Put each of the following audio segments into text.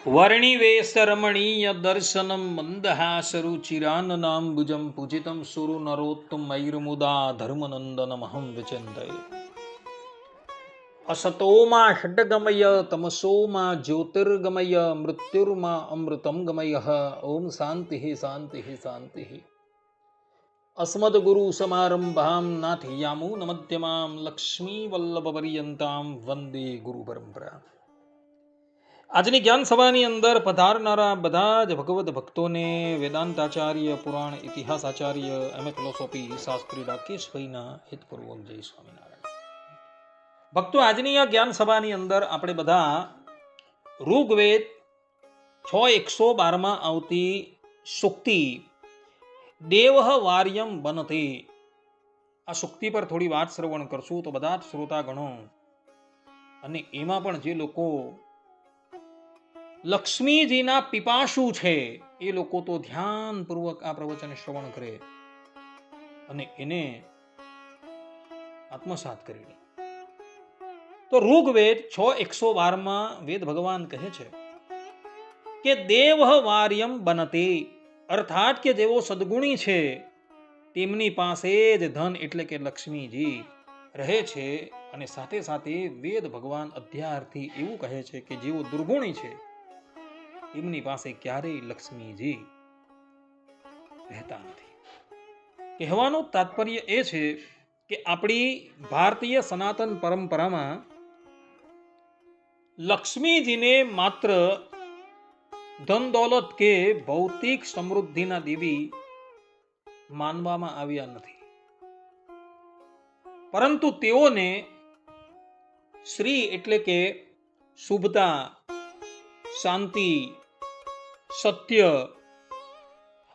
વર્ણિવેશરમણીય દર્શનમ મંદહાસરુચિરાનનાંબુજં પૂજિतं સુરુ નરોત્તમૈર્મુદા ધર્મનંદનમહં વિચિંતયે અસતોમા ષડ્ગમય તમસોમા જ્યોતિર્ગમય મૃત્યુર્મા અમૃતમ ગમય ઓમ શાંતિ શાંતિ શાંતિ અસ્મદ્ગુરુ સમારંભામ નાથયામૂનમધ્યમામ લક્ષ્મી વલ્લભપર્યંતામ વંદે ગુરુ પરંપરા. આજની જ્ઞાન સભાની અંદર પધારનારા બધા જ ભગવત ભક્તોને વેદાંતાચાર્ય, પુરાણ ઇતિહાસ આચાર્ય, એમ એ ફિલોસોફી શાસ્ત્રી રાકેશભાઈના હિતપૂર્વક જય સ્વામિનારાયણ. ભક્તો, આજની આ જ્ઞાન સભાની અંદર આપણે બધા ઋગ્વેદ 6:112 આવતી સુક્તિ દેવઃ વાર્યમ બનતે, આ સુક્તિ પર થોડી વાત શ્રવણ કરશું તો બધા જ શ્રોતાગણો અને એમાં પણ જે લોકો લક્ષ્મીજીના પીપાસુ છે એ લોકો તો ધ્યાનપૂર્વક આ પ્રવચન શ્રવણ કરે અને એને આત્મસાત કરી લે. તો ઋગ્વેદ 6:112 વેદ ભગવાન કહે છે કે દેવ વાર્યમ બનતે, અર્થાત કે જેવો સદગુણી છે તેમની પાસે જ ધન એટલે કે લક્ષ્મીજી રહે છે. અને સાથે સાથે વેદ ભગવાન અધ્યાર્થી એવું કહે છે કે જેવો દુર્ગુણી છે એમની પાસે ક્યારેય લક્ષ્મીજી રહેતા નથી. કહેવાનું તાત્પર્ય એ છે કે આપણી ભારતીય સનાતન પરંપરામાં લક્ષ્મીજીને માત્ર ધન દોલત કે ભૌતિક સમૃદ્ધિના દેવી માનવામાં આવ્યા નથી, પરંતુ તેઓને શ્રી એટલે કે શુભતા, શાંતિ, સત્ય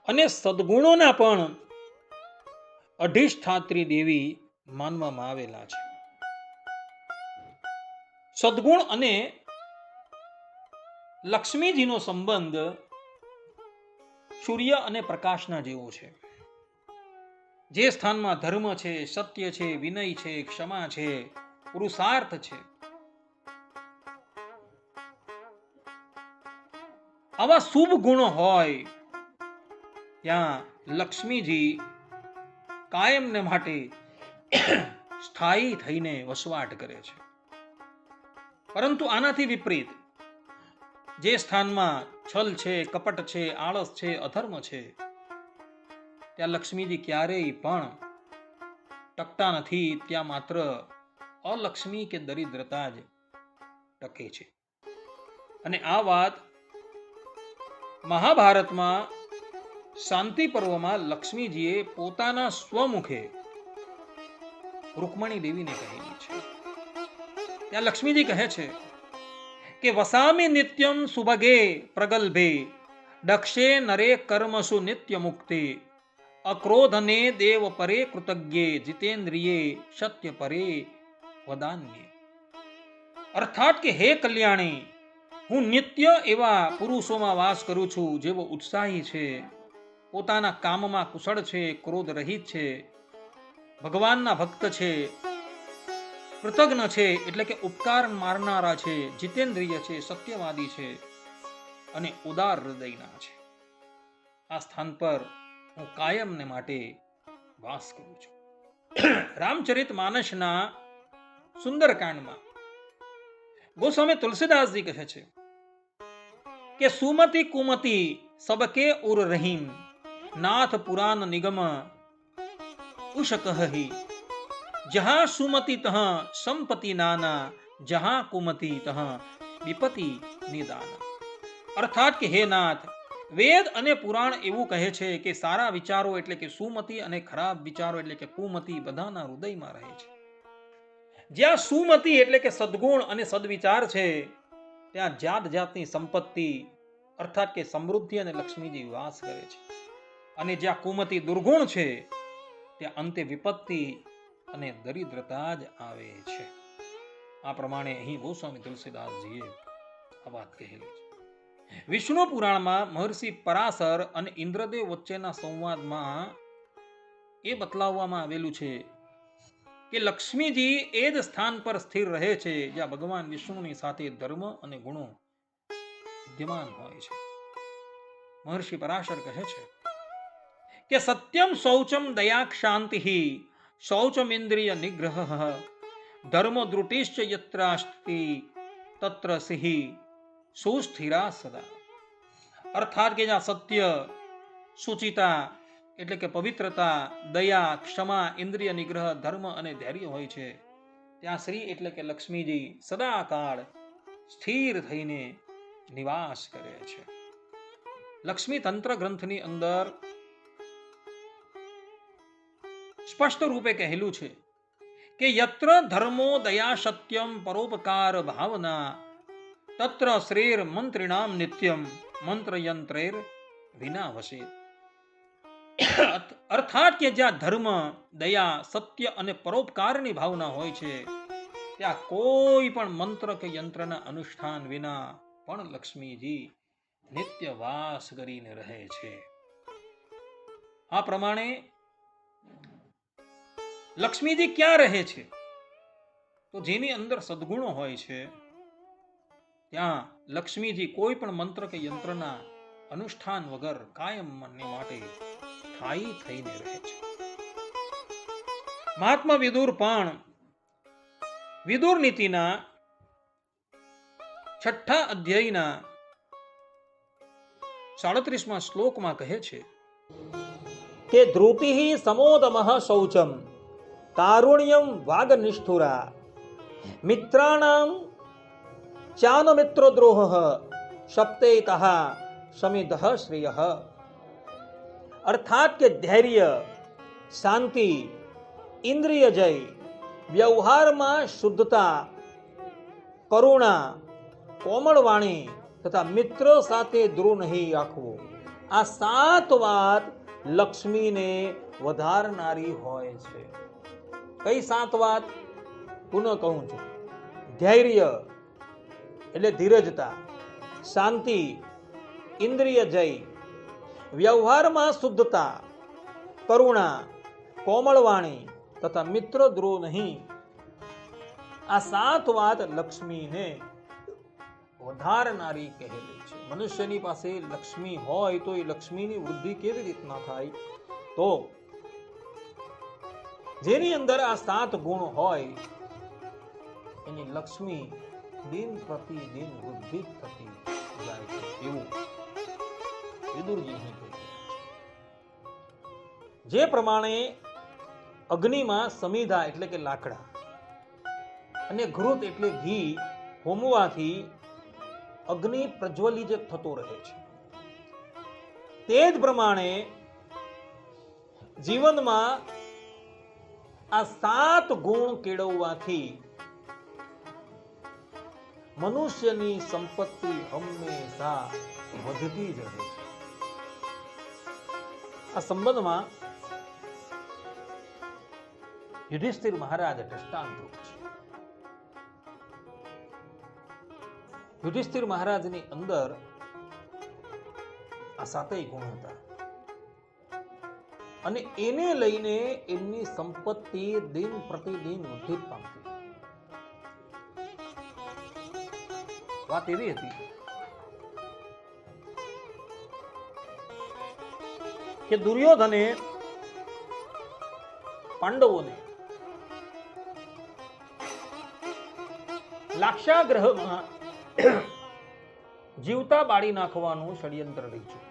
અને સદગુણોના પણ અધિષ્ઠાત્રી દેવી માનવામાં આવેલા છે. સદગુણ અને લક્ષ્મીજીનો સંબંધ સૂર્ય અને પ્રકાશના જેવો છે. જે સ્થાનમાં ધર્મ છે, સત્ય છે, વિનય છે, ક્ષમા છે, પુરુષાર્થ છે, આવા શુભ ગુણો હોય ત્યાં લક્ષ્મીજી કાયમને માટે સ્થાયી થઈને વસવાટ કરે છે. પરંતુ આનાથી વિપરીત જે સ્થાનમાં છલ છે, કપટ છે, આળસ છે, અધર્મ છે, ત્યાં લક્ષ્મીજી ક્યારેય પણ ટકતા નથી. ત્યાં માત્ર અલક્ષ્મી કે દરિદ્રતા જ ટકે છે. અને આ વાત મહાભારતમાં શાંતિ પર્વમાં લક્ષ્મીજીએ પોતાના સ્વમુખે રૂકમણી દેવીને કહેલી છે. ત્યાં લક્ષ્મીજી કહે છે કે વસામી નિત્યમ સુભગે પ્રગલ્ભે દક્ષે નરે કર્મસુ નિત્ય મુક્તે અક્રોધને દેવ પરે કૃતજ્ઞે જીતેન્દ્રિયે સત્ય પરે વદાન્ય. અર્થાત કે હે કલ્યાણી, હું નિત્ય એવા પુરુષોમાં વાસ કરું છું જેવો ઉત્સાહી છે, પોતાના કામમાં કુશળ છે, ક્રોધ રહિત છે, ભગવાનના ભક્ત છે, કૃતજ્ઞ છે એટલે કે ઉપકાર મારનારા છે, જીતેન્દ્રિય છે, સત્યવાદી છે અને ઉદાર હૃદયના છે. આ સ્થાન પર હું કાયમને માટે વાસ કરું છું. રામચરિત માનસના સુંદરકાંડમાં ગોસ્વામી તુલસીદાસજી કહે છે કે સુમતિ કુમતિ સબકે ઉર રહીમ નાથ પુરાણ નિગમ ઉષ કહી જહાં સુમતિ તહ સંપતિ નાના જહાં કુમતિ તહ વિપતિ નિદાના. અર્થાત કે હે નાથ, વેદ અને પુરાણ એવું કહે છે કે સારા વિચારો એટલે કે સુમતિ અને ખરાબ વિચારો એટલે કે કુમતિ બધાના હૃદયમાં રહે છે. જ્યાં સુમતિ એટલે કે સદગુણ અને સદવિચાર છે ત્યાં જાત જાતની સંપત્તિ અર્થાત કે સમૃદ્ધિ અને લક્ષ્મીજી વાસ કરે છે. અને જ્યાં કુમતિ દુર્ગુણ છે ત્યાં અંતે વિપત્તિ અને દરિદ્રતા જ આવે છે. આ પ્રમાણે અહીં ગોસ્વામી તુલસીદાસજીએ આ વાત કહેલી છે. વિષ્ણુ પુરાણમાં મહર્ષિ પરાશર અને ઇન્દ્રદેવ વચ્ચેના સંવાદમાં એ બતલાવવામાં આવેલું છે કે લક્ષ્મીજી એ જ સ્થાન પર સ્થિર રહે છે જ્યાં ભગવાન વિષ્ણુની સાથે ધર્મ અને ગુણો વિદ્યમાન હોય છે. મહર્ષિ પરાશર કહે છે કે સત્યમ શૌચમ દયા ક્ષાંતિ શૌચમ ઇન્દ્રિય નિગ્રહ ધર્મ દ્રુટિશ્ચ યત્રાસ્તિ તત્ર સિહિ સુસ્થિરા સદા. અર્થાત કે જ્યાં સત્ય, સુચિતા એટલે કે પવિત્રતા, દયા, ક્ષમા, ઇન્દ્રિય નિગ્રહ, ધર્મ અને ધૈર્ય હોય છે, ત્યાં શ્રી એટલે કે લક્ષ્મીજી સદાકાળ સ્થિર થઈને નિવાસ કરે છે. લક્ષ્મી તંત્ર ગ્રંથની અંદર સ્પષ્ટ રૂપે કહેલું છે કે યત્ર ધર્મો દયા સત્યમ પરોપકાર ભાવના તત્ર શ્રેર મંત્રિણામ નિત્યમ મંત્ર યંત્રેર વિના વસે. અર્થાત કે જ્યાં ધર્મ, દયા, સત્ય અને પરોપકારની ભાવના હોય છે, ત્યાં કોઈ પણ મંત્ર કે યંત્રના અનુષ્ઠાન વિના પણ લક્ષ્મીજી નિત્ય વાસ કરીને રહે છે. આ પ્રમાણે લક્ષ્મીજી ક્યાં રહે છે? તો જેની અંદર સદગુણો હોય છે ત્યાં લક્ષ્મીજી કોઈ પણ મંત્ર કે યંત્રના અનુષ્ઠાન વગર કાયમ માટે સ્થાયી થઈને રહે છે. મહાત્મા વિદુર પણ વિદુર નીતિના 6ઠ્ઠા અધ્યાયના 37મા શ્લોકમાં કહે છે કે ધૃતિ સમોદમઃ શૌચમ કારુણ્યમ વાગનિષ્ઠુરા મિત્રાણામ ચાન મિત્રદ્રોહ સપ્તેતઃ સમિદઃ શ્રેયઃ. અર્થાત કે ધૈર્ય, શાંતિ, ઇન્દ્રિય જય, વ્યવહારમાં શુદ્ધતા, કરુણા, કોમળ વાણી તથા મિત્ર સાથે દ્રોહ નહીં રાખવો, આ 7 વાત લક્ષ્મીને વધારનારી હોય છે. કઈ 7 વાત? પુનઃ કહું છું. ધૈર્ય એટલે ધીરજતા, શાંતિ, ઇન્દ્રિય જય, વ્યવહારમાં શુદ્ધતા, કરુણા, કોમળ વાણી તથા મિત્ર દ્રોહ નહીં, આ 7 વાત લક્ષ્મીને વધારનારી કહેલી છે. મનુષ્યની પાસે લક્ષ્મી હોય તો એ લક્ષ્મીની વૃદ્ધિ કેવી રીતના થાય? તો જેની અંદર આ 7 ગુણ હોય એની લક્ષ્મી દિન પ્રતિદિન વૃદ્ધિ થતી જાય છે, એવું વિદુરજી અહીં કહી રહ્યા છે. જે પ્રમાણે અગ્નિમાં સમિધા એટલે કે લાકડા અને ઘૃત એટલે ઘી હોમવાથી અગ્નિ પ્રજ્વલિત થતો રહે છે, તે જ પ્રમાણે જીવનમાં આ 7 ગુણ કેળવવાથી મનુષ્યની સંપત્તિ હંમેશા વધતી જ રહે છે. આ સંબંધમાં યુધિષ્ઠિર મહારાજ દ્રષ્ટાંતરૂપ છે. યુધિષ્ઠિર મહારાજની અંદર આ 7 ગુણ હતા અને એને લઈને એમની સંપત્તિ દિન પ્રતિદિન વૃદ્ધિ પામતી. વાત એવી હતી કે દુર્યોધને પાંડવોને લાક્ષાગ્રહમાં જીવતા બાળી નાખવાનું ષડયંત્ર રચ્યું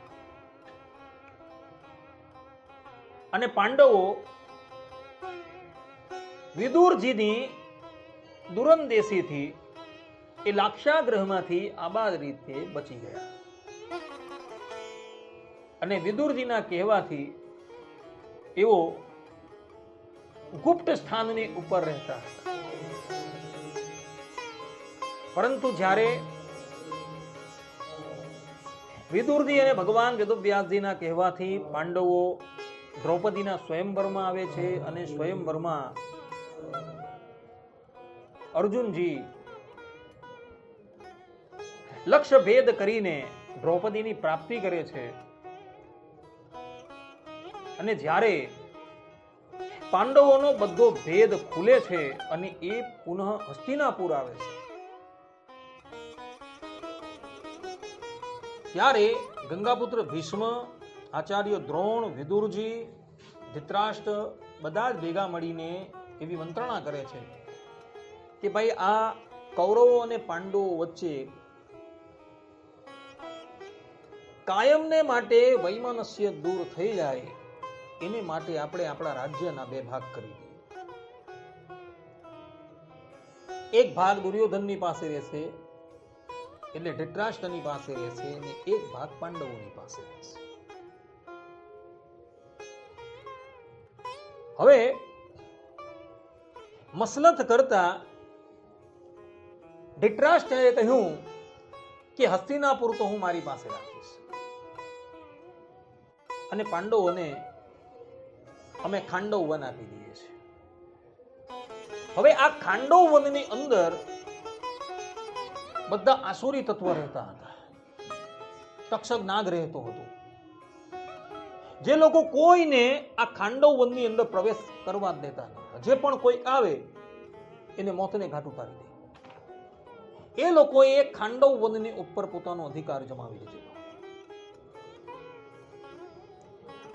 અને પાંડવો વિદુરજીની દુરંદેશીથી એ લાક્ષાગ્રહમાંથી આબાદ રીતે બચી ગયા અને વિદુરજીના કહેવાથી એઓ ગુપ્ત સ્થાનની ઉપર રહેતા હતા. પરંતુ જ્યારે વિદુરજી અને ભગવાન વેદવ્યાસજીના કહેવાથી પાંડવો દ્રૌપદીના સ્વયંવરમાં આવે છે અને સ્વયંવરમાં અર્જુનજી લક્ષ્ય ભેદ કરીને દ્રૌપદીની પ્રાપ્તિ કરે છે અને જ્યારે પાંડવોનો બધો ભેદ ખુલે છે અને એ પુનઃ હસ્તિનાપુર આવે છે, ત્યારે ગંગાપુત્ર ભીષ્મ, આચાર્ય દ્રોણ, વિદુરજી, ધૃતરાષ્ટ્ર બધા જ ભેગા મળીને એવી મંત્રણા કરે છે કે ભાઈ આ કૌરવો અને પાંડવો વચ્ચે કાયમને માટે વૈમનસ્ય દૂર થઈ જાય એને માટે આપણે આપણા રાજ્યના 2 ભાગ કરી દઈએ. એક ભાગ દુર્યોધનની પાસે રહેશે એટલે ધૃતરાષ્ટ્રની પાસે રહેશે અને એક ભાગ પાંડવોની પાસે રહેશે. હવે મસલત કરતા ધૃતરાષ્ટ્રએ કહ્યું કે હસ્તિનાપુર તો હું મારી પાસે રાખીશ અને પાંડવોને અમે ખાંડવ વન આપી દઈએ છીએ. હવે આ ખાંડવ વનની અંદર બધા આસુરી તત્વ રહેતા હતા. તક્ષક નાગ રહેતો હતો. જે લોકો કોઈને આ ખાંડવ વનની અંદર પ્રવેશ કરવા જ દેતા નહોતા. જે પણ કોઈ આવે એને મોતને ઘાટ ઉતારી દે. એ લોકોએ ખાંડવ વનની ઉપર પોતાનો અધિકાર જમાવી દીધો.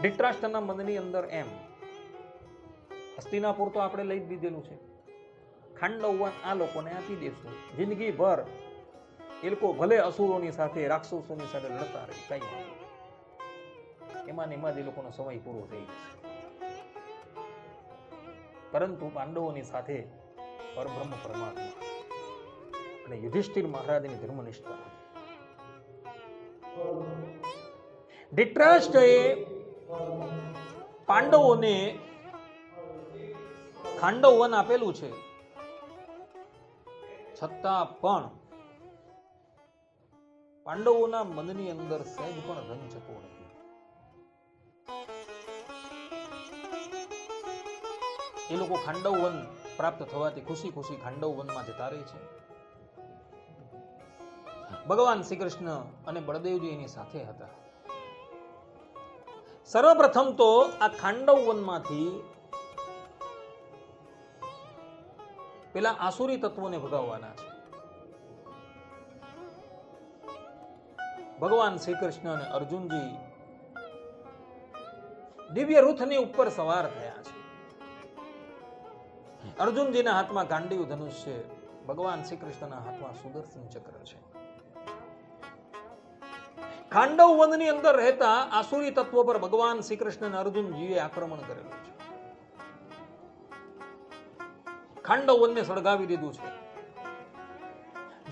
ધૃતરાષ્ટ્રના મનની અંદર એમ હસ્તિનાપુર તો આપણે લઈ જ દીધેલું છે, ખાંડવ વન આ લોકોને આપી દેશું. જિંદગી ભર એ લોકો ભલે અસુરોની સાથે રાક્ષસોની સાથે લડતા રહે, કઈ નહીં, એમાં જ એ લોકોનો સમય પૂરો થઈ જશે. પરંતુ પાંડવોની સાથે પરબ્રહ્મ પરમાત્મા અને યુધિષ્ઠિર મહારાજની ધર્મનિષ્ઠા. ધૃતરાષ્ટ્રએ પાંડવોને ખાંડવ વન આપેલું છે, છતાં પણ પાંડવોના મનની અંદર સહેજ પણ રંગ જતો નથી. એ લોકો ખાંડવ વન પ્રાપ્ત થવાથી ખુશી ખુશી ખાંડવ વનમાં જતા રહે છે. ભગવાન શ્રી કૃષ્ણ અને બળદેવજી એની સાથે હતા. સર્વપ્રથમ તો આ ખાંડવ વનમાંથી પેલા આસુરી તત્વોને ભગાવવાના છે. ભગવાન શ્રી કૃષ્ણ અને અર્જુનજી દિવ્ય રથની ઉપર સવાર થયા છે. અર્જુનજીના હાથમાં ગાંડીવ ધનુષ છે, ભગવાન શ્રી કૃષ્ણના હાથમાં સુદર્શન ચક્ર છે. ખાંડવ વનની અંદર રહેતા આસુરી તત્વો પર ભગવાન શ્રી કૃષ્ણ અને અર્જુનજીએ આક્રમણ કરેલું છે. ખાંડવ વનને સળગાવી દીધું છે.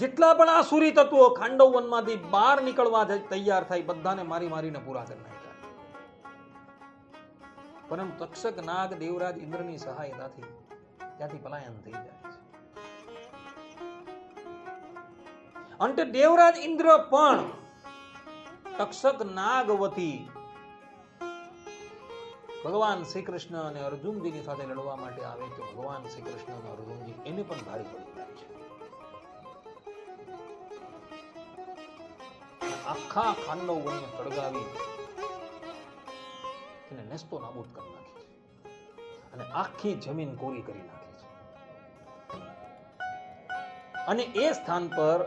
જેટલા પણ આસુરી તત્વો ખાંડવ વનમાંથી બહાર નીકળવા તૈયાર થાય બધાને મારી મારીને પૂરા કરી નાખ્યા. પરંતુ તક્ષક નાગ દેવરાજ ઇન્દ્રની સહાયતાથી ત્યાંથી પલાયન થઈ જાય છે. અંતે દેવરાજ ઇન્દ્ર પણ તક્ષક નાગવતી ભગવાન શ્રી કૃષ્ણ અને અર્જુનજીની સાથે લડવા માટે આવે તો ભગવાન શ્રી કૃષ્ણ અને અર્જુનજી એને પણ ભારે પડી જાય છે. આખા ખાંડવ વનને સળગાવી એને નેસ્તો નાબૂદ કરી નાખે છે અને આખી જમીન કોરી કરી નાખે છે. અને એ સ્થાન પર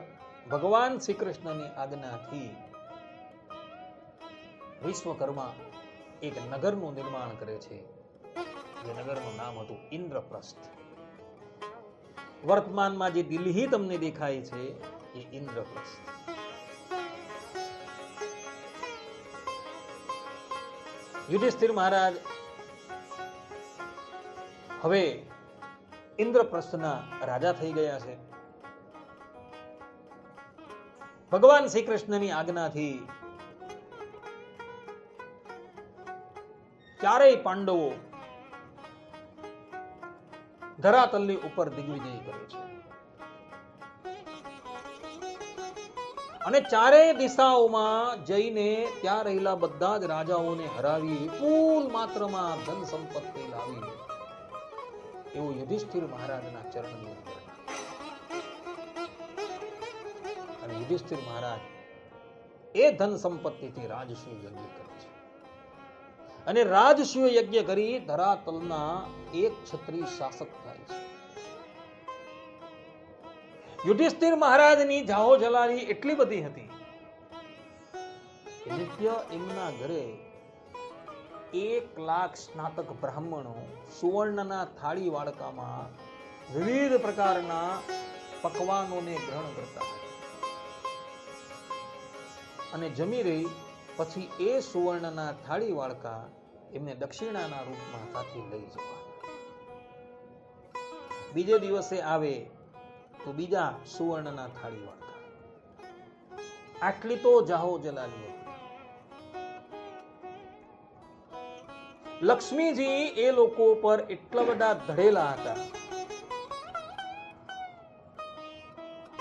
ભગવાન શ્રી કૃષ્ણની આજ્ઞાથી વિશ્વકર્મા એક નગરનું નિર્માણ કરે છે. જે નગરનું નામ હતું ઇન્દ્રપ્રસ્થ. વર્તમાનમાં જે દિલ્હી તમને દેખાય છે એ ઇન્દ્રપ્રસ્થ. યુધિષ્ઠિર મહારાજ હવે ઇન્દ્રપ્રસ્થના રાજા થઈ ગયા છે. ભગવાન શ્રી કૃષ્ણની આજ્ઞાથી ચારેય પાંડવો ધરાતલની ઉપર દિગ્વિજય કરે છે અને ચારેય દિશાઓમાં જઈને ત્યાં રહેલા બધા જ રાજાઓને હરાવી વિપુલ માત્રામાં ધન સંપત્તિ લાવી એવું યુધિષ્ઠિર મહારાજના ચરણની અંદર. અને યુધિષ્ઠિર મહારાજ એ ધન સંપત્તિથી રાજસૂય યજ્ઞ કરે છે અને રાજસૂય યજ્ઞ કરી ધરાતલના એક ક્ષત્રિય શાસક થાય છે. યુધિષ્ઠિર મહારાજની જાહો જલાલી એટલી બધી હતી નિત્ય એમના ઘરે 1,00,000 સ્નાતક બ્રાહ્મણો સુવર્ણના થાળી વાડકામાં વિવિધ પ્રકારના પકવાનોને ગ્રહણ કરતા અને જમી રહી પછી એ સુવર્ણના થાળી વાડકા એમને દક્ષિણાના રૂપમાં સાથે લઈ જવા. બીજે દિવસે આવે તો બીજા સુવર્ણના થાળી વાડકા. આટલી તો જાહો જલાલી હતી. લક્ષ્મીજી એ લોકો પર એટલા બધા ધડેલા હતા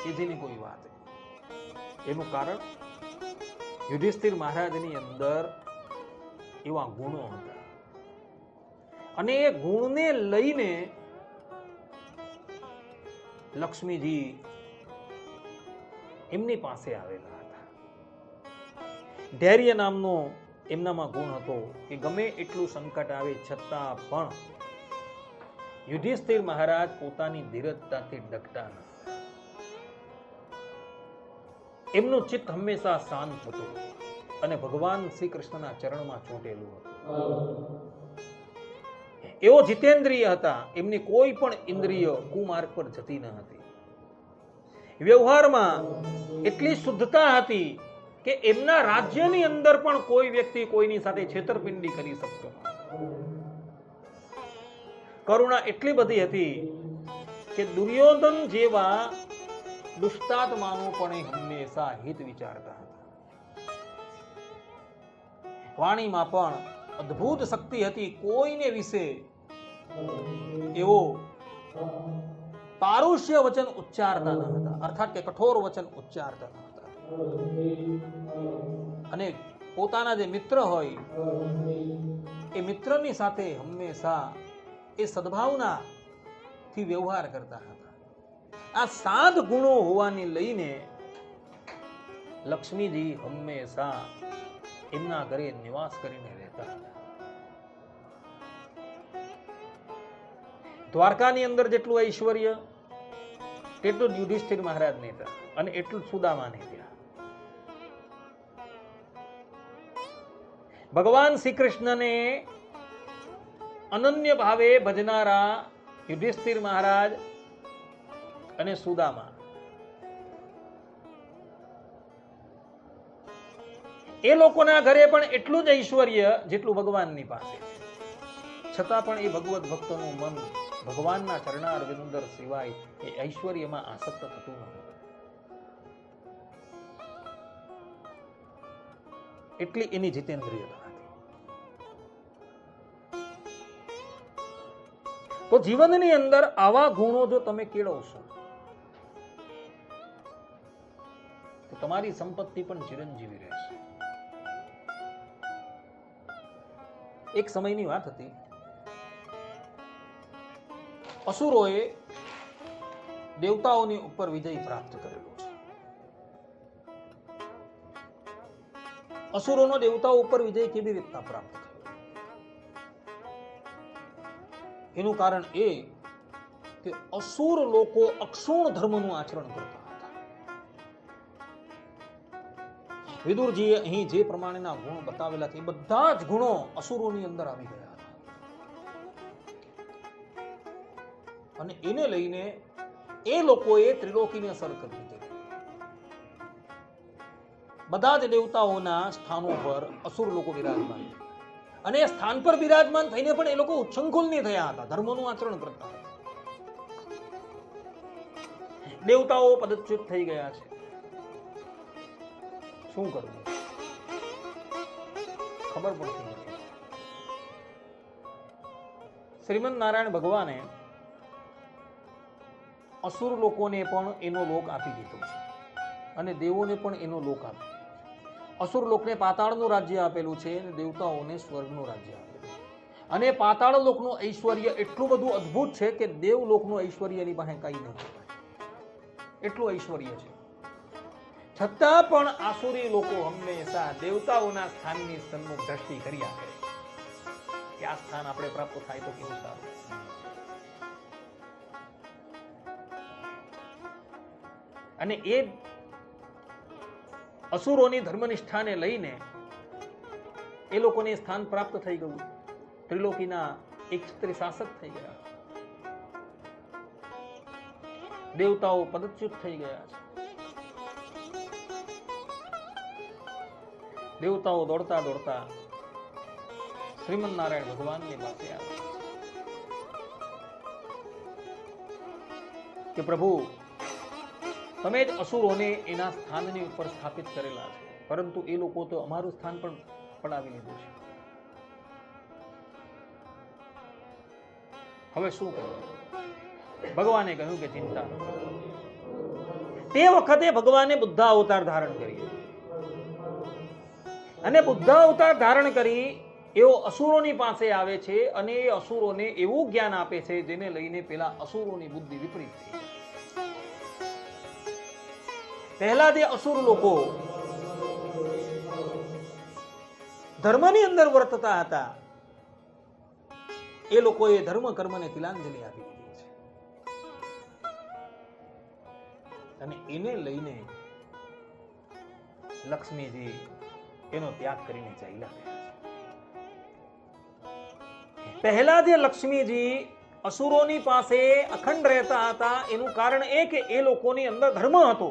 કે જેની કોઈ વાત. એનું કારણ યુધિષ્ઠિર મહારાજની અંદર એવા ગુણો હતા અને એ ગુણને લઈને લક્ષ્મીજી એમની પાસે આવેલા હતા. ધૈર્ય નામનો એમનામાં ગુણ હતો કે ગમે એટલું સંકટ આવે છતાં પણ યુધિષ્ઠિર મહારાજ પોતાની ધીરજતાથી ડગતા ન. એમનું ચિત્ત હંમેશા શાંત હતું અને ભગવાન શ્રી કૃષ્ણના ચરણમાં ચોંટેલું હતું. એવો જીતેન્દ્રિય હતા. એમની કોઈ પણ ઇન્દ્રિય કુમાર્ગ પર જતી ન હતી. વ્યવહારમાં એટલી શુદ્ધતા હતી કે એમના રાજ્યની અંદર પણ કોઈ વ્યક્તિ કોઈની સાથે છેતરપિંડી કરી શકતો ન. કરુણા એટલી બધી હતી કે દુર્યોધન જેવા દુષ્ટાત્માનો પણ હંમેશા હિત વિચારતા હતા. વાણીમાં પણ અદ્ભુત શક્તિ હતી. કોઈને વિશે એવો પારુષ્ય વચન ઉચ્ચારતા ન હતા, અર્થાત કે કઠોર વચન ઉચ્ચારતા ન હતા. અને પોતાના જે મિત્ર હોય એ મિત્રની સાથે હંમેશા એ સદભાવનાથી વ્યવહાર કરતા હતા. આ 7 ગુણો હોવાને લઈને લક્ષ્મીજી હંમેશા એમના ઘરે નિવાસ કરીને રહેતા હતા. દ્વારકાની અંદર જેટલું ઐશ્વર્ય તેટલું યુધિષ્ઠિર મહારાજને હતા અને એટલું સુદામાને ત્યાં. ભગવાન શ્રી કૃષ્ણને અનન્ય ભાવે ભજનારા યુધિષ્ઠિર મહારાજ અને સુદામા એ લોકોના ઘરે પણ એટલું જ ઐશ્વર્ય જેટલું ભગવાનની પાસે છે. છતાં પણ એ ભગવત ભક્તોનું મન ભગવાનના ચરણારવિંદર સિવાય એ ઐશ્વર્યમાં આસક્ત થતું ન હતું. એટલી એની જીતેન્દ્રિયતા હતી. તો જીવનની અંદર આવા ગુણો જો તમે કેળવશો તો તમારી સંપત્તિ પણ ચિરંજીવી રહેશે. એક સમયની વાત હતી. અસુરોએ દેવતાઓની ઉપર વિજય પ્રાપ્ત કરેલો છે. અસુરોનો દેવતાઓ ઉપર વિજય કેવી રીતના પ્રાપ્ત થયો? એનું કારણ એ કે અસુર લોકો અક્ષુણ ધર્મનું આચરણ કરતા હતા. વિદુરજીએ અહીં જે પ્રમાણેના ગુણ બતાવેલા છે એ બધા જ ગુણો અસુરોની અંદર આવી ગયા હતા. અને એને લઈને એ લોકોએ ત્રિલોકીને સર કરી દીધી. બધા જ દેવતાઓના સ્થાનો પર અસુર લોકો વિરાજમાન, અને એ સ્થાન પર વિરાજમાન થઈને પણ એ લોકો ઉચ્છૃંખલ નહીં થયા હતા, ધર્મનું આચરણ કરતા હતા. દેવતાઓ પદચ્યુત થઈ ગયા છે. શું કરવું ખબર પડતી નથી. શ્રીમદ નારાયણ ભગવાને અસુર લોકોને પણ એનો લોક આપી દીધો છે અને દેવોને પણ એનો લોક આપ્યો. અસુર લોકને પાતાળનું રાજ્ય આપેલું છે અને દેવતાઓને સ્વર્ગનું રાજ્ય આપેલું છે. અને પાતાળ લોકનું ઐશ્વર્ય એટલું બધું અદ્ભુત છે કે દેવ લોકનું ઐશ્વર્ય એની પાસે કઈ નથી. એટલું ઐશ્વર્ય છે. છતાં પણ આસુરી લોકો હંમેશા દેવતાઓના સ્થાનની સન્મુખ દ્રષ્ટિ કર્યા કરે કે આ સ્થાન આપણે પ્રાપ્ત થાય તો કેવું સારું. અને એ અસુરોની ધર્મનિષ્ઠાને લઈને એ લોકોને સ્થાન પ્રાપ્ત થઈ ગયું, ત્રિલોકીના એક છત્રી શાસક થઈ ગયા, દેવતાઓ પદચ્યુત થઈ ગયા છે, દેવતાઓ દોડતા દોડતા શ્રીમન નારાયણ ભગવાનની પાસે આવે કે પ્રભુ, તમે જ અસુરોને એના સ્થાનની ઉપર સ્થાપિત કરેલા છે, પરંતુ એ લોકો તો અમારું સ્થાન પણ પડાવી લીધું છે. હવે શું કરવું? ભગવાને કહ્યું કે ચિંતા ન કરો. તે વખતે ભગવાને બુદ્ધ અવતાર ધારણ કર્યો અને બુદ્ધ અવતાર ધારણ કરી એઓ અસુરોની પાસે આવે છે અને એ અસુરોને એવું જ્ઞાન આપે છે જેને લઈને પેલા અસુરોની બુદ્ધિ વિપરીત થઈ જાય. પહેલા જે અસુર લોકો ધર્મની અંદર વર્તતા હતા, એ લોકોએ ધર્મ કર્મને તિલાંજલિ આપી દીધી છે અને એને લઈને લક્ષ્મીજી એનો ત્યાગ કરીને ચાલ્યા ગયા છે. પહેલા જે લક્ષ્મીજી અસુરોની પાસે અખંડ રહેતા હતા એનું કારણ એ કે એ લોકોની અંદર ધર્મ હતો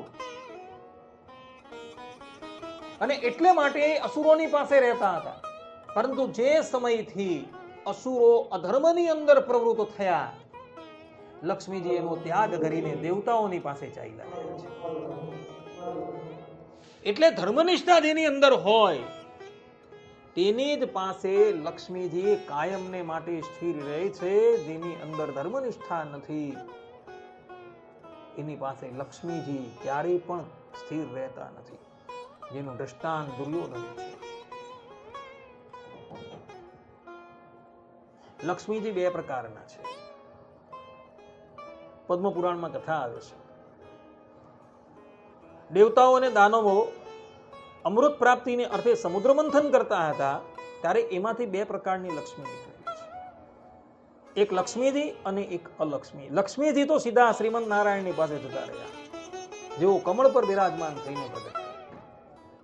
અને એટલે માટે અસુરોની પાસે રહેતા હતા. પરંતુ જે સમયથી અસુરો અધર્મની અંદર પ્રવૃત્ત થયા, લક્ષ્મીજી એનો ત્યાગ કરીને દેવતાઓની પાસે ચાલ્યા ગયા છે. એટલે ધર્મનિષ્ઠા જેની અંદર હોય તેની જ પાસે લક્ષ્મીજી કાયમને માટે સ્થિર રહે છે. જેની અંદર ધર્મનિષ્ઠા નથી એની પાસે લક્ષ્મીજી ક્યારેય પણ સ્થિર રહેતા નથી, જેનું દ્રષ્ટાંત દુર્યોધન છે. લક્ષ્મીજી બે પ્રકારના છે. પદ્મ પુરાણમાં કથા આવે છે, દેવતાઓ અને દાનવો અમૃત પ્રાપ્તિને અર્થે સમુદ્ર મંથન કરતા હતા ત્યારે એમાંથી બે પ્રકારની લક્ષ્મી નીકળી છે. એક લક્ષ્મીજી અને એક અલક્ષ્મી. લક્ષ્મીજી તો સીધા શ્રીમંત નારાયણની પાસે જતા રહ્યા, જેઓ કમળ પર બિરાજમાન થઈને પ્રગટ થયા.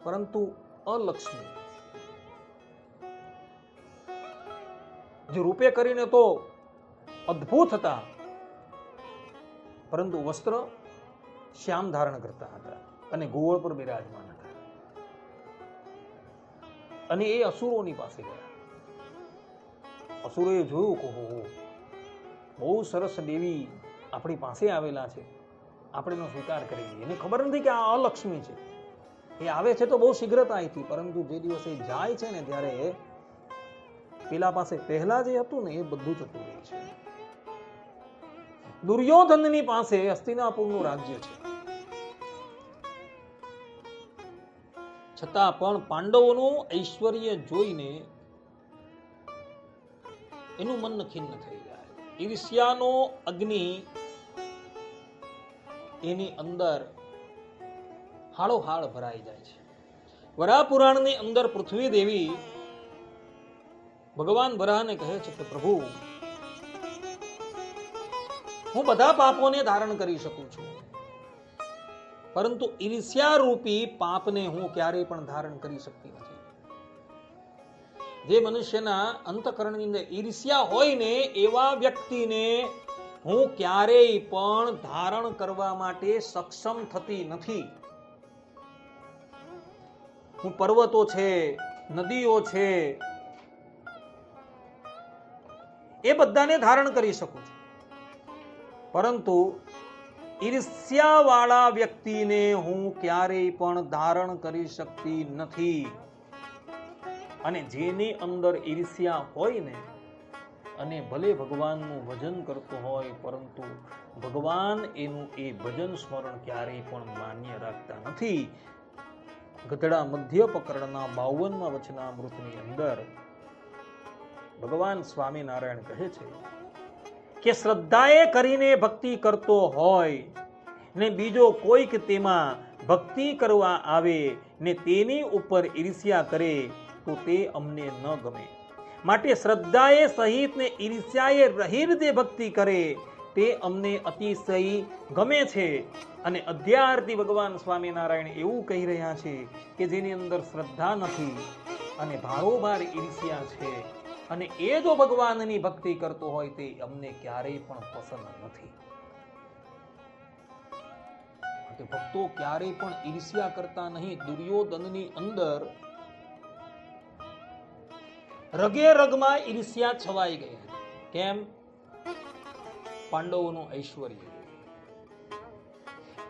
પરંતુ અલક્ષ્મી જે રૂપે કરીને તો અદ્ભુત હતા, પરંતુ વસ્ત્ર શ્યામ ધારણ કરતા હતા અને ગોવળ પર બિરાજમાન હતા અને એ અસુરોની પાસે ગયા. અસુરોએ જોયું કે બહુ સરસ દેવી આપણી પાસે આવેલા છે, આપણે એનો સ્વીકાર કરી લઈએ. એને ખબર નથી કે આ અલક્ષ્મી છે. એ આવે છે તો બહુ શીઘ્રતાથી, પરંતુ જે દિવસે જાય છે ને ત્યારે પેલા પાસે પહેલા જે હતું ને એ બધું જતું રહે છે. દુર્યોધનની પાસે હસ્તિનાપુરનું રાજ્ય છે, છતાં પણ પાંડવોનું ઐશ્વર્ય જોઈને એનું મન ખિન્ન થઈ જાય. ઈર્ષ્યાનો અગ્નિ એની અંદર હાળોહાળ ભરાઈ જાય છે. વરાહ પુરાણની અંદર પૃથ્વી દેવી ભગવાન વરાહને કહે છે કે પ્રભુ, હું બધા પાપોને ધારણ કરી શકું છું, પરંતુ ઈર્ષ્યા રૂપી પાપને હું ક્યારેય પણ ધારણ કરી શકતી નથી. જે મનુષ્યના અંતઃકરણની અંદર ઈર્ષ્યા હોય ને એવા વ્યક્તિને હું ક્યારેય પણ ધારણ કરવા માટે સક્ષમ થતી નથી. હું પર્વતો છે, નદીઓ છે, એ બધાને ધારણ કરી શકું છું, પરંતુ ઈર્ષ્યાવાળા વ્યક્તિને હું ક્યારેય પણ ધારણ કરી શકતી નથી. અને જેની અંદર ઈર્ષ્યા હોય ને, અને ભલે ભગવાનનું ભજન કરતો હોય, પરંતુ ભગવાન એનું એ ભજન સ્મરણ ક્યારેય પણ માન્ય રાખતા નથી. ગધડા મધ્ય પ્રકરણના 52મા વચનામૃતની અંદર ભગવાન સ્વામિનારાયણ કહે છે કે શ્રદ્ધાએ કરીને ભક્તિ કરતો હોય ને બીજો કોઈક તેમાં ભક્તિ કરવા આવે ને તેની ઉપર ઈર્ષ્યા કરે તો તે અમને ન ગમે. માટે શ્રદ્ધાએ સહિત ને ઈર્ષ્યાએ રહિત જે ભક્તિ કરે તે અમને અતિશય ગમે છે. અને અધ્યાર્થી ભગવાન સ્વામિનારાયણ એવું કહી રહ્યા છે કે જેની અંદર શ્રદ્ધા નથી, અને ભારોભાર ઈર્ષ્યા છે, અને એ જો ભગવાનની ભક્તિ કરતો હોય તે અમને ક્યારેય પણ પસંદ નથી. ભક્તો ક્યારેય પણ ઈર્ષ્યા કરતા નહીં. દુર્યોધનની અંદર રગે રગમાં ઈર્ષ્યા છવાઈ ગઈ હતી. કેમ? પાંડવોનું ઐશ્વર્ય.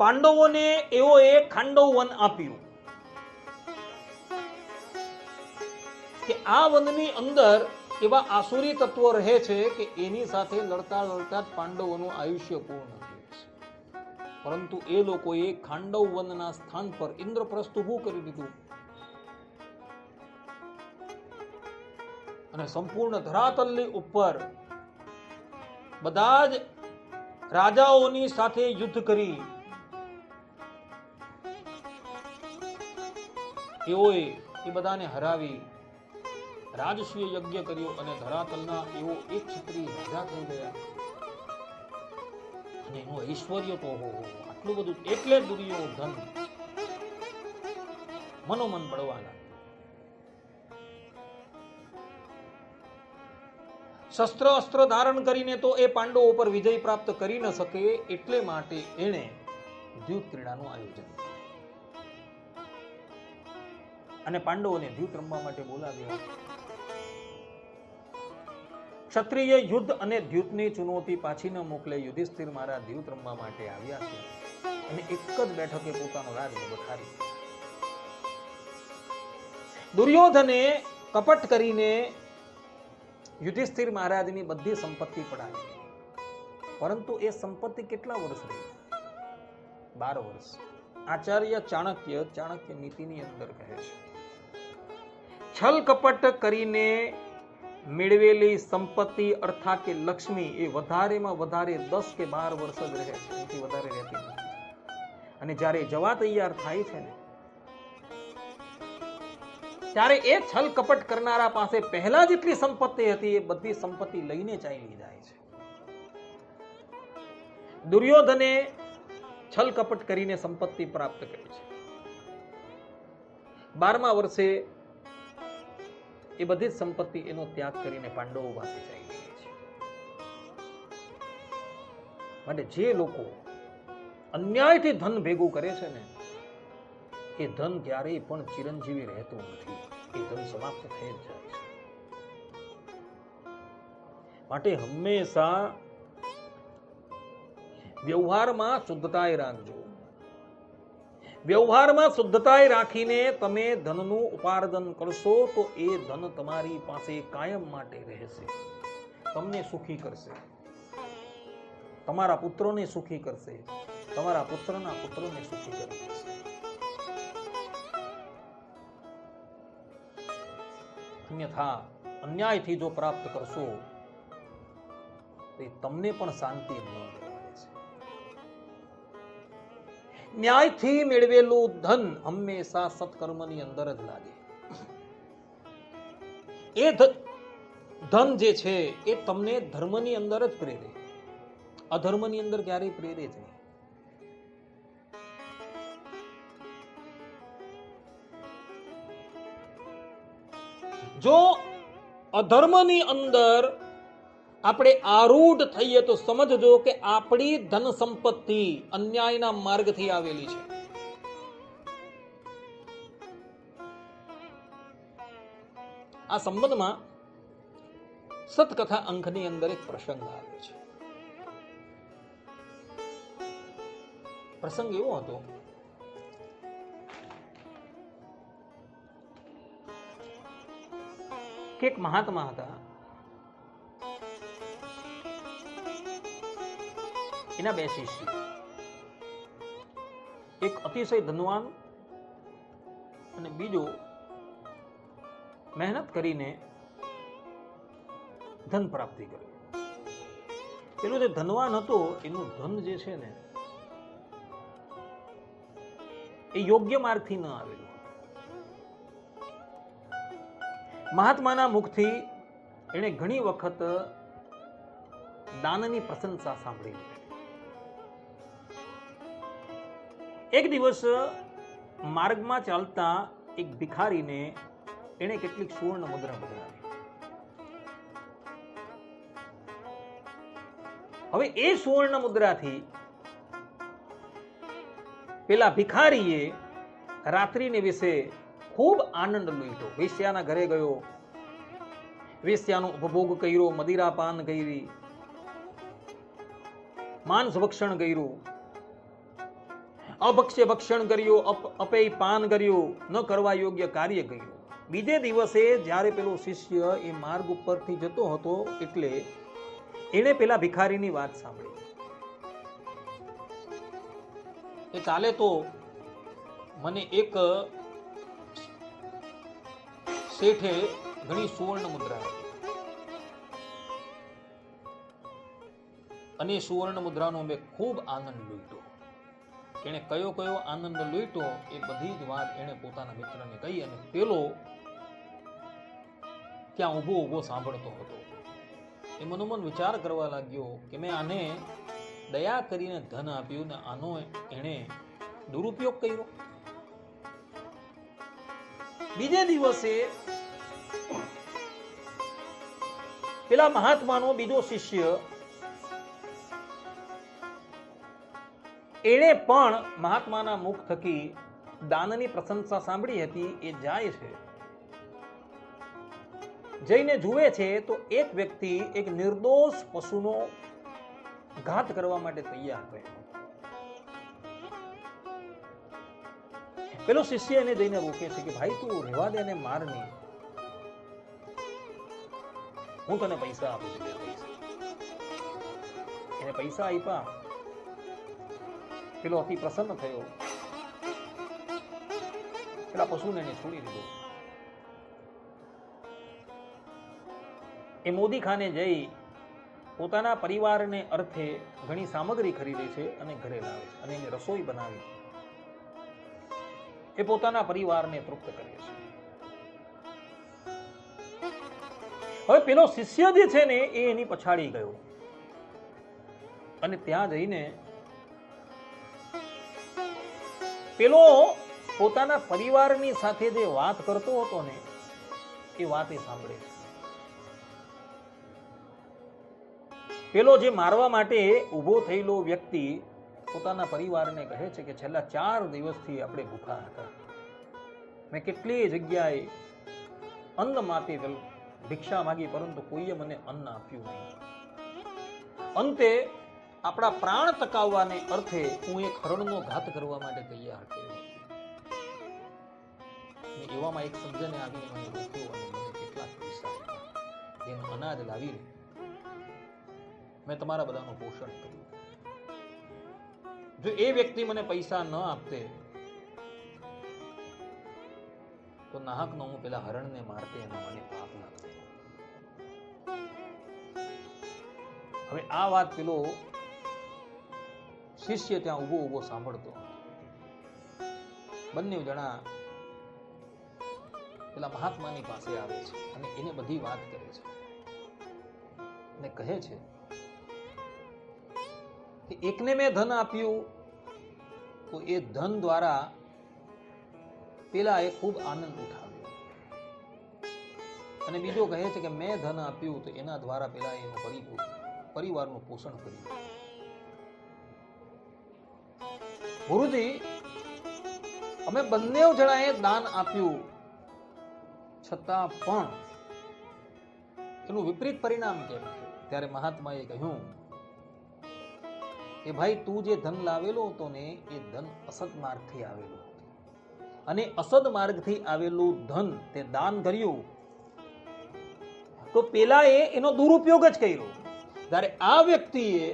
પાંડવોને એવો એક ખાંડવ વન આપ્યું કે આ વનની અંદર એવા આસુરી તત્વો રહે છે કે એની સાથે લડતા લડતા જ પાંડવોનું આયુષ્ય પૂર્ણ થયું છે. પરંતુ એ લોકોએ ખાંડવ વનના સ્થાન પર ઇન્દ્રપ્રસ્થ ઊભું કરી દીધું અને સંપૂર્ણ ધરાતલની ઉપર બધા જ રાજાઓની સાથે યુદ્ધ કરી એઓએ એ બધાને હરાવી રાજસૂય યજ્ઞ કર્યો અને ધરાતલના એવો એક ક્ષત્રિય રાજા થઈ ગયા. અને એનું ઐશ્વર્ય તો આટલું બધું, એટલે દુર્યોધન મનોમન બળવા લાગ્યો. શસ્ત્ર અસ્ત્ર ધારણ કરીને તો એ પાંડવો પર વિજય પ્રાપ્ત કરી ન શકે, એટલે માટે એણે દ્યુત ક્રીડાનું આયોજન કર્યું અને પાંડવોને દ્યુત રમવા માટે બોલાવ્યા. ક્ષત્રિય યુદ્ધ અને દ્યુતની ચુનૌતી પાછી ન મોકલે. યુધિષ્ઠિર મારા દ્યુત રમવા માટે આવ્યા છે અને એક જ બેઠકે પોતાનો રાજ બખારી. દુર્યોધને કપટ કરીને યુધિષ્ઠિર મહારાજની બધી સંપત્તિ પડાવી, પરંતુ એ સંપત્તિ કેટલા વર્ષ રહી? 12 વર્ષ. આચાર્ય ચાણક્ય નીતિની અંદર કહે છે, છલ કપટ કરીને મેળવેલી સંપત્તિ અર્થાત કે લક્ષ્મી એ વધારેમાં વધારે 10 કે 12 વર્ષ જ રહે છે, એથી વધારે રહેતી નથી. અને જ્યારે જવા તૈયાર થાય છે ને, ત્યારે એ છલ કપટ કરનારા પાસે પહેલા જેટલી સંપત્તિ હતી એ બધી સંપત્તિ લઈને ચાલી જાય છે. દુર્યોધને છલ કપટ કરીને સંપત્તિ પ્રાપ્ત કરી છે. 12મા વર્ષે એ બધી જ સંપત્તિ એનો ત્યાગ કરીને પાંડવો પાસે ચાલી ગઈ છે. માટે જે લોકો અન્યાયથી ધન ભેગું કરે છે ને, એ ધન ક્યારેય પણ ચિરંજીવી રહેતું નથી. એ ધન સમાપ્ત થઈ જ જાય છે. માટે હંમેશા વ્યવહારમાં શુદ્ધતાએ રાખજો. વ્યવહારમાં શુદ્ધતાએ રાખીને તમે ધનનું ઉપાર્જન કરશો તો એ ધન તમારી પાસે કાયમ માટે રહેશે. તમને સુખી કરશે, તમારા પુત્રોને સુખી કરશે, તમારા પુત્રના પુત્રોને સુખી કરશે. અન્યથા અન્યાયથી જો પ્રાપ્ત કરશો તો તમને પણ શાંતિ ન મળે છે. ન્યાયથી મેળવેલું ધન હંમેશા સત્કર્મની અંદર જ લાગે. એ ધન જે છે એ તમને ધર્મની અંદર જ પ્રેરે, અધર્મની અંદર ક્યારેય પ્રેરે જ નહીં. જો અધર્મની અંદર આપણે આરૂઢ થઈએ તો સમજજો કે આપણી ધન સંપત્તિ અન્યાયના માર્ગથી આવેલી છે. આ સંબંધમાં સતકથા અંકની અંદર એક પ્રસંગ આવે છે. પ્રસંગ એવો હતો કે એક મહાત્મા હતા. એના 2 શિષ્ય, એક અતિશય ધનવાન અને બીજો મહેનત કરીને ધન પ્રાપ્તિ કરી. પેલો જે ધનવાન હતો એનું ધન જે છે ને એ યોગ્ય માર્ગથી ન આવેલું. મહાત્માના મુખથી એણે ઘણી વખત દાનની પ્રશંસા સાંભળી. એક દિવસ માર્ગમાં ચાલતા એક ભિખારીને એણે કેટલીક સુવર્ણ મુદ્રા પધરાવી. હવે એ સુવર્ણ મુદ્રાથી પેલા ભિખારીએ રાત્રિને વિશે ખૂબ આનંદ લૂટ્યો. વેશ્યાના ઘરે ગયો, વેશ્યાનો ઉપભોગ કર્યો, મદિરાપાન કરી, માંસ ભક્ષણ કર્યું, અભક્ષ્ય ભક્ષણ કર્યું, અપેય પાન કર્યું, ન કરવા યોગ્ય કાર્ય કર્યું. બીજે દિવસે જ્યારે પેલો શિષ્ય એ માર્ગ ઉપરથી જતો હતો એટલે એણે પેલા ભિખારીની વાત સાંભળી. એ ચાલે તો મને એક શેઠે ઘણી સુવર્ણ મુદ્રા આપી અને સુવર્ણ મુદ્રાનો મેં ખૂબ આનંદ લૂટ્યો. એણે કયો કયો આનંદ લૂટ્યો એ બધી જ વાત એણે પોતાના મિત્રને કહી અને પેલો ત્યાં ઊભો ઊભો સાંભળતો હતો. એ મનોમન વિચાર કરવા લાગ્યો કે મેં આને દયા કરીને ધન આપ્યું ને આનો એણે દુરુપયોગ કર્યો. બીજે દિવસે પેલા મહાત્માનો બીજો શિષ્ય એણે પણ મહાત્માના મુખ થકી દાનની પ્રશંસા સાંભળી હતી. એ જાય છે, જઈને જુએ છે તો એક વ્યક્તિ એક નિર્દોષ પશુનો ઘાત કરવા માટે તૈયાર થયો. પેલો શિષ્ય એને જઈને રોકે છે કે ભાઈ તું રહેવા દે, એને માર નહીં, હું તને પૈસા આપું છું. એને પૈસા આપ્યા. પેલો અતિ પ્રસન્ન થયો, પેલા પશુને એને છોડી દીધો. એ મોદી ખાને જઈ પોતાના પરિવારને અર્થે ઘણી સામગ્રી ખરીદે છે અને ઘરે લાવે છે અને એની રસોઈ બનાવી એ પોતાના પરિવારને તૃપ્ત કરે છે. હવે પેલો શિષ્ય જે છે ને એ એની પછાડી ગયો અને ત્યાં જઈને પેલો પોતાના પરિવારની સાથે જે વાત કરતો હતો ને એ વાત એ સાંભળે છે. પેલો જે મારવા માટે ઊભો થયેલો વ્યક્તિ પોતાના પરિવારને કહે છે કે છેલ્લા 4 દિવસથી આપણે ભૂખા હતા. મેં કેટલી જગ્યાએ અન્ન માટે ભિક્ષા માંગી પરંતુ કોઈએ મને અન્ન આપ્યું નહીં. અંતે આપણા પ્રાણ ટકાવવાને અર્થે હું એક હરણનો ઘાત કરવા માટે તૈયાર થયો. એવામાં એક સજ્જને આવીને મને રોક્યો અને મને કેટલાક પૈસા આપ્યા. એનું અનાજ લાવીને મેં તમારા બધાનું પોષણ કર્યું. જો એ વ્યક્તિ મને પૈસા ન આપતે તો નાહકનો હું પેલા હરણને મારતે એનો મને પાપ લાગતો. હવે આ વાત પેલો શિષ્ય ત્યાં ઊભો ઊભો સાંભળતો. બંને જણા પેલા મહાત્માની પાસે આવે છે અને એને બધી વાત કરે છે અને કહે છે કે એકને મેં ધન આપ્યું તો એ ધન દ્વારા પેલા એ ખૂબ આનંદ ઉઠાવ્યો અને બીજો કહે છે કે મેં ધન આપ્યું તો એના દ્વારા પેલા એનું પરિવારનું પોષણ કર્યું. ગુરુજી, અમે બંને જણાએ દાન આપ્યું છતાં પણ એનું વિપરીત પરિણામ કેમ છે? ત્યારે મહાત્માએ કહ્યું કે ભાઈ તું જે ધન લાવેલો હતો ને એ ધન અસદ માર્ગથી આવેલું હતું અને અસદ માર્ગથી આવેલું ધન તે દાન કર્યું તો પેલાએ એનો દુરુપયોગ જ કર્યો. જ્યારે આ વ્યક્તિએ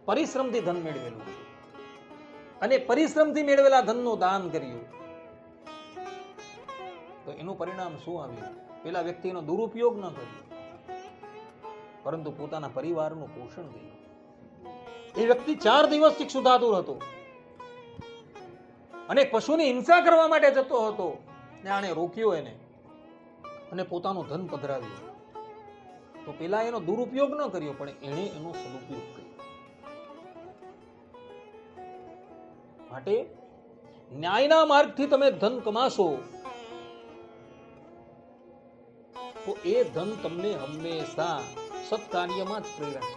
પરિશ્રમથી ધન મેળવેલું અને પરિશ્રમથી મેળવેલા ધનનું દાન કર્યું તો એનું પરિણામ શું આવ્યું? પેલા વ્યક્તિનો દુરુપયોગ ન કર્યો પરંતુ પોતાના પરિવારનું પોષણ કર્યું. એ વ્યક્તિ 4 દિવસથી ક્ષુધાતુર હતો અને પશુની હિંસા કરવા માટે જતો હતો ને આણે રોક્યો એને અને પોતાનું ધન પધરાવ્યું તો પેલા એનો દુરુપયોગ ન કર્યો પણ એણે એનો સદુપયોગ કર્યો. માટે ન્યાયના માર્ગથી તમે ધન કમાશો તો એ ધન તમને હંમેશા સત્કાર્યમાં જ પ્રેરણા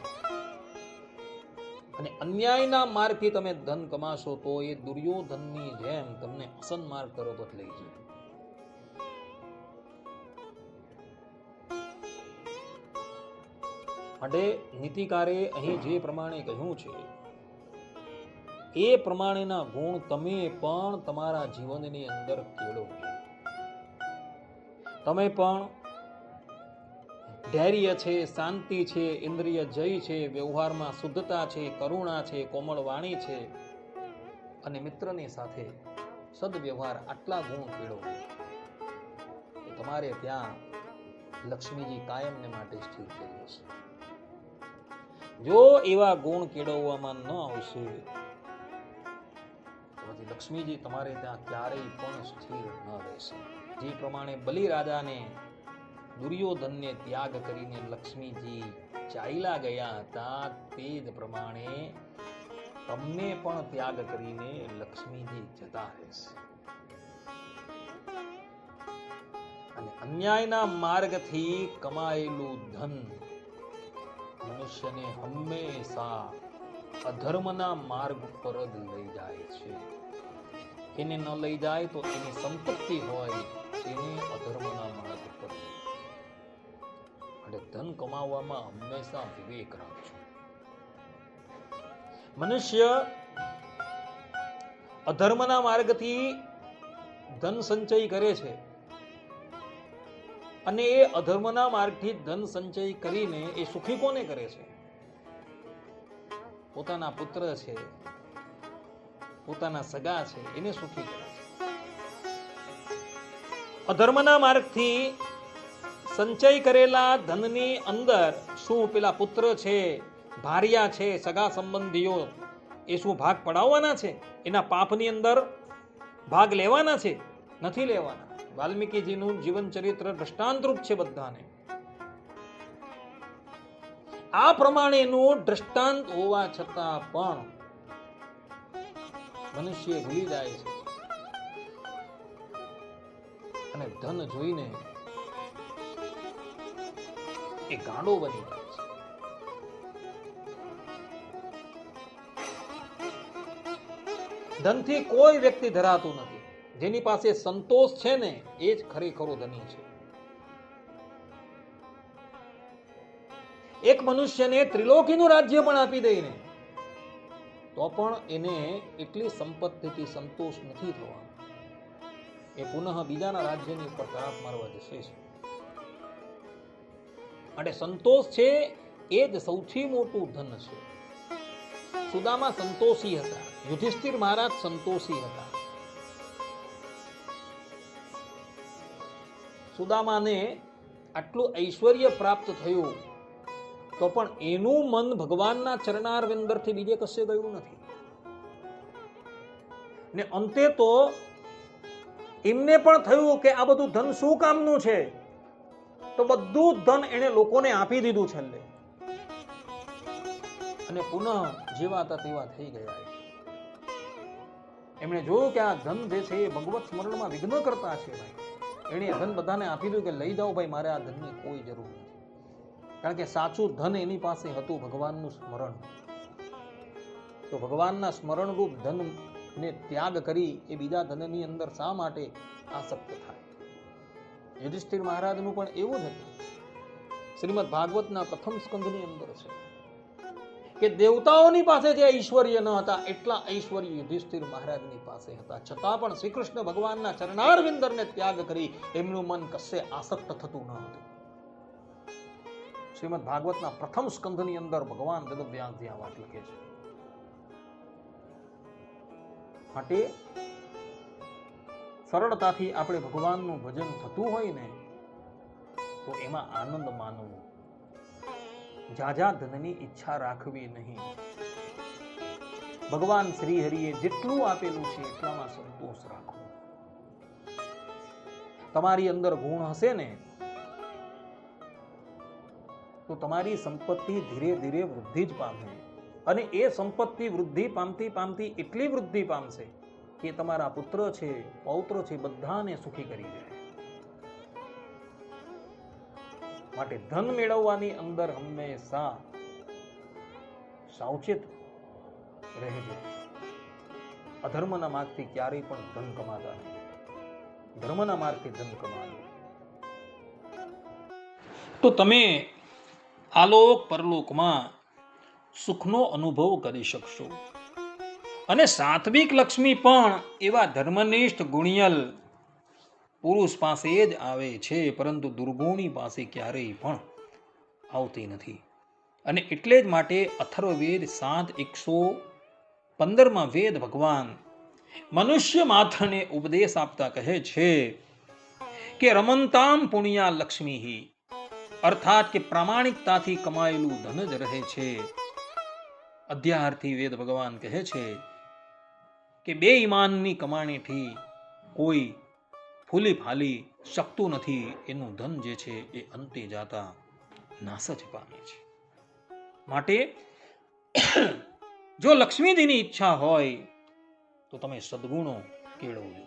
અને અન્યાયના માર્ગથી તમે ધન કમાશો તો એ દુર્યોધનની જેમ તમને અસન્માર્ગ તરફ લઈ જાય. માટે નીતિકારે અહીં જે પ્રમાણે કહ્યું છે એ પ્રમાણેના ગુણ તમે પણ તમારા જીવનની અંદર કેળવો. તમે પણ ધૈર્ય છે, શાંતિ છે, ઇન્દ્રિય જય છે, વ્યવહારમાં શુદ્ધતા છે, કરુણા છે, કોમળ વાણી છે અને મિત્રની સાથે સદવ્યવહાર, આટલા ગુણ કેળવો. તમારે ત્યાં લક્ષ્મીજી કાયમને માટે સ્થિર થઈ જશે. જો એવા ગુણ કેળવવામાં ન આવશે તો પછી લક્ષ્મીજી તમારે ત્યાં ક્યારેય પણ સ્થિર ન રહેશે. જે પ્રમાણે બલિરાજાને દુર્યોધનને ત્યાગ કરીને લક્ષ્મીજી ચાલ્યા ગયા હતા તે જ પ્રમાણે તમને પણ ત્યાગ કરીને લક્ષ્મીજી જતા રહેશે. અને અન્યાયના માર્ગથી કમાયેલું ધન મનુષ્યને હંમેશા અધર્મના માર્ગ પર જ લઈ જાય છે. એને ન લઈ જાય તો એની સંપત્તિ હોય એને અધર્મના માર્ગ પર લઈ જાય. એટલે ધન કમાવવામાં હંમેશા વિવેક રાખજો. મનુષ્ય અધર્મના માર્ગથી ધન સંચય કરે છે અને એ અધર્મના માર્ગથી ધન સંચય કરીને એ સુખી કોને કરે છે? પોતાના પુત્ર છે, પોતાના સગા છે, એને સુખી કરે છે. અધર્મના માર્ગથી સંચય કરેલા ધનની અંદર શું પેલા પુત્ર છે, ભાર્યા છે, સગા સંબંધીઓ એ શું ભાગ પડાવવાના છે? એના પાપની અંદર ભાગ લેવાના છે? નથી લેવાના. વાલ્મીકીજીનું જીવન ચરિત્ર દ્રષ્ટાંતરૂપ છે બધાને. આ પ્રમાણેનું દ્રષ્ટાંત હોવા છતાં પણ મનુષ્ય ભૂલી જાય છે અને ધન જોઈને એ ગાંડો બની જાય છે. ધનથી કોઈ વ્યક્તિ ધરાતું નથી. જેની પાસે સંતોષ છે ને એ જ ખરેખરો ધની છે. એક મનુષ્યને ત્રિલોકીનું રાજ્ય પણ આપી દઈને તો પણ એને એટલી સંપત્તિથી સંતોષ નથી થવાનો. એ પુનઃ બીજાના રાજ્યની ઉપર તરાપ મારવા જશે છે. અને સંતોષ છે એ જ સૌથી મોટું ધન છે. સુદામા સંતોષી હતા, યુધિષ્ઠિર મહારાજ સંતોષી હતા. સુદામાને આટલું ઐશ્વર્ય પ્રાપ્ત થયું તો પણ એનું મન ભગવાનના ચરણારવિંદરથી બીજે કશે ગયું નથી. ને અંતે તો એમને પણ થયું કે આ બધું ધન શું કામનું છે? તો બધું ધન એને લોકોને આપી દીધું છેલ્લે. અને પુનઃ જેવા હતા તેવા થઈ ગયા. એમણે જોયું કે આ ધન જે છે એ ભગવત સ્મરણમાં વિઘ્ન કરતા છે. ભાઈ એણે ધન બધાને આપી દીધું કે લઈ જાઓ ભાઈ, મારે આ ધનની કોઈ જરૂર નથી. કારણ કે સાચું ધન એની પાસે હતું ભગવાનનું સ્મરણ. તો ભગવાનના સ્મરણરૂપ ધનને ત્યાગ કરી એ બીજા ધનની અંદર શા માટે આસક્ત થાય? યુધિષ્ઠિર મહારાજનું પણ એવું જ હતું. શ્રીમદ ભાગવતના પ્રથમ સ્કંધની અંદર છે કે દેવતાઓની પાસે જે ઐશ્વર્ય ન હતા એટલા ઐશ્વર્ય યુધિષ્ઠિર મહારાજની પાસે હતા. છતાં પણ શ્રી કૃષ્ણ ભગવાનના ચરણારવિંદરને ત્યાગ કરી એમનું મન કશે આસક્ત થતું ન હતું. શ્રીમદ ભાગવતના પ્રથમ સ્કંધની અંદર ભગવાન વેદવ્યાસજી આ વાત લખે છે. માટે સરળતાથી આપણે ભગવાનનું ભજન થતું હોય ને તો એમાં આનંદ માનવો. જાજા ધનની ઈચ્છા રાખવી નહીં. ભગવાન શ્રી હરિએ જેટલું આપેલું છે એટલામાં સંતોષ રાખવો. તમારી અંદર ગુણ હશે ને તો તમારી સંપત્તિ ધીરે ધીરે વૃદ્ધિ જ પામે. અને એ સંપત્તિ વૃદ્ધિ પામતી પામતી એટલી વૃદ્ધિ પામશે કે તમારા પુત્ર છે, પૌત્ર છે, બધાને સુખી કરી દે. માટે ધન મેળવવાની અંદર હંમેશા સાવચેત રહેજો. અધર્મના માર્ગથી ક્યારેય પણ ધન કમાતા નહીં. ધર્મના માર્ગથી ધન કમાજો. તો તમે આલોક પરલોકમાં સુખનો અનુભવ કરી શકશો. અને સાત્વિક લક્ષ્મી પણ એવા ધર્મનિષ્ઠ ગુણિયલ પુરુષ પાસે જ આવે છે, પરંતુ દુર્ગુણી પાસે ક્યારેય પણ આવતી નથી. અને એટલે જ માટે અથર્વવેદ 7:115 વેદ ભગવાન મનુષ્ય માત્રને ઉપદેશ આપતા કહે છે કે રમંતામ પુણ્યા લક્ષ્મી, અર્થાત કે પ્રામાણિકતાથી કમાયેલું ધન જ રહે છે. અધ્યાર્થી વેદ ભગવાન કહે છે કે બેઈમાનની કમાણીથી કોઈ ફૂલી ફાલી શકતું નથી. એનું ધન જે છે એ અંતે જાતા નાશ જ પામે છે. માટે જો લક્ષ્મીજીની ઈચ્છા હોય તો તમે સદગુણો કેળવજો.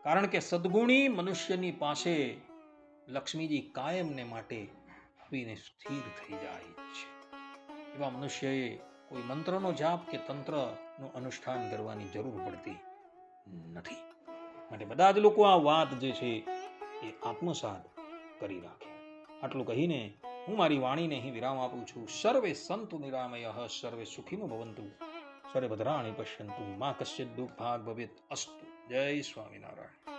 કારણ કે સદગુણી મનુષ્યની પાસે લક્ષ્મીજી કાયમને માટે આવીને સ્થિર થઈ જાય છે. એવા મનુષ્યએ કોઈ મંત્રનો જાપ કે તંત્રનું અનુષ્ઠાન કરવાની જરૂર પડતી નથી. માટે બધા જ લોકો આ વાત જે છે એ આત્મસાત કરી રાખે. આટલું કહીને હું મારી વાણીને અહીં વિરામ આપું છું. સર્વે સંતુ નિરામયઃ, સર્વે સુખીનો ભવંતુ, સર્વે ભદ્રાણિ પશ્યન્તુ, મા કશ્ચિદ દુઃખ ભાગ ભવેત અસ્તુ. જય સ્વામિનારાયણ.